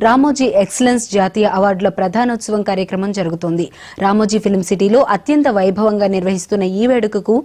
Ramoji excellence జాతీయ అవార్డుల ప్రధానోత్సవం కార్యక్రమం జరుగుతోంది. రామోజీ ఫిల్మ్ సిటీలో అత్యంత వైభవంగా నిర్వహిస్తున్న ఈ వేడుకకు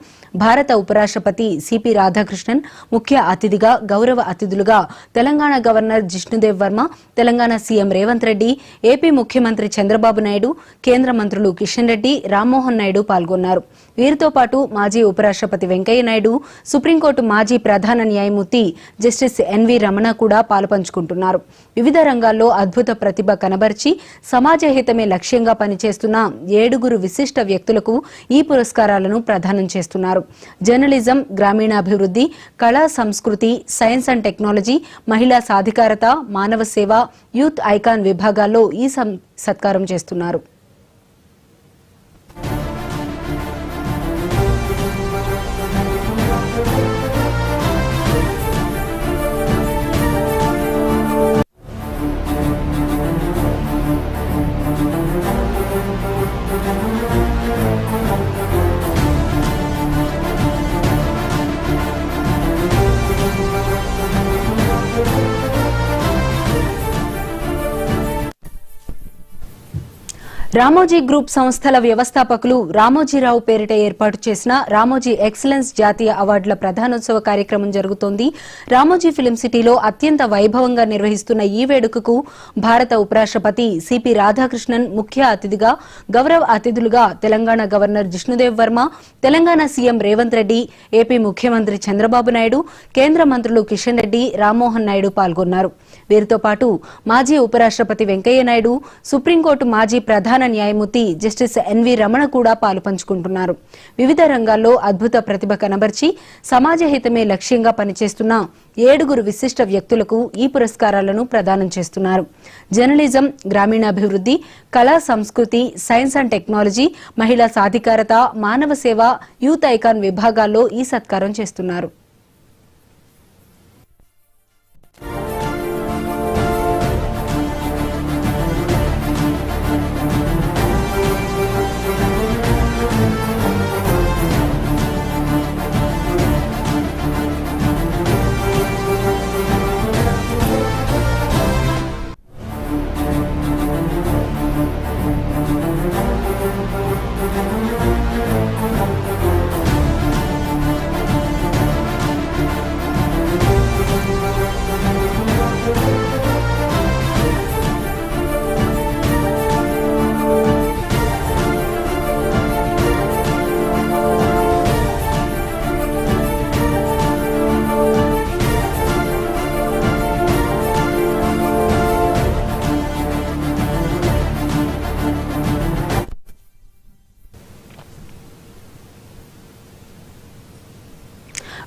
భారత ఉపరాష్ట్రపతి సిపి రాధాకృష్ణన్ ముఖ్య అతిథిగా, గౌరవ అతిథులుగా Telangana governor Jishnu Dev Varma, Telangana CM Revanth Reddy, AP ముఖ్యమంత్రి చంద్రబాబు నాయుడు, కేంద్ర మంత్రులు కిషన్ రెడ్డి, రామ్మోహన్ నాయుడు పాల్గొన్నారు. వీరితో పాటు మాజీ ఉపరాష్ట్రపతి వెంకయ్య నాయుడు, సుప్రీంకోర్టు మాజీ ప్రధాన న్యాయమూర్తి జస్టిస్ ఎన్వి రమణ కూడా పాలుపంచుకుంటున్నారు. వివిధ రంగాల్లో అద్భుత ప్రతిభ కనబర్చి సమాజహితమే లక్ష్యంగా పనిచేస్తున్న 7 విశిష్ట వ్యక్తులకు ఈ పురస్కారాలను ప్రదానం చేస్తున్నారు. జర్నలిజం, గ్రామీణాభివృద్ధి, కళా సంస్కృతి, సైన్స్ అండ్ టెక్నాలజీ, మహిళా సాధికారత, మానవ సేవ, యూత్ ఐకాన్ విభాగాల్లో ఈ సత్కారం చేస్తున్నారు. రామోజీ గ్రూప్ సంస్థల వ్యవస్థాపకులు రామోజీరావు పేరిట ఏర్పాటు చేసిన రామోజీ ఎక్సలెన్స్ జాతీయ అవార్డుల ప్రధానోత్సవ కార్యక్రమం జరుగుతోంది. రామోజీ ఫిల్మ్ సిటీలో అత్యంత వైభవంగా నిర్వహిస్తున్న ఈ వేడుకకు భారత ఉపరాష్ట్రపతి సిపి రాధాకృష్ణన్ ముఖ్య అతిథిగా, గౌరవ అతిథులుగా Telangana governor Jishnu Dev Varma, Telangana CM Revanth Reddy, AP ముఖ్యమంత్రి చంద్రబాబు నాయుడు, కేంద్ర మంత్రులు కిషన్ రెడ్డి, రామ్మోహన్ నాయుడు పాల్గొన్నారు. వీరితో పాటు మాజీ ఉపరాష్ట్రపతి వెంకయ్య నాయుడు, సుప్రీంకోర్టు మాజీ ప్రధాన న్యాయమూర్తి జస్టిస్ ఎన్వి రమణ కూడా పాలుపంచుకుంటున్నారు. వివిధ రంగాల్లో అద్భుత ప్రతిభ కనబర్చి సమాజహితమే లక్ష్యంగా పనిచేస్తున్న 7 విశిష్ట వ్యక్తులకు ఈ పురస్కారాలను ప్రదానం చేస్తున్నారు. జర్నలిజం, గ్రామీణాభివృద్ధి, కళా సంస్కృతి, సైన్స్ అండ్ టెక్నాలజీ, మహిళా సాధికారత, మానవ సేవ, యూత్ ఐకాన్ విభాగాల్లో ఈ సత్కారం చేస్తున్నారు.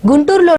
గుంటూరులో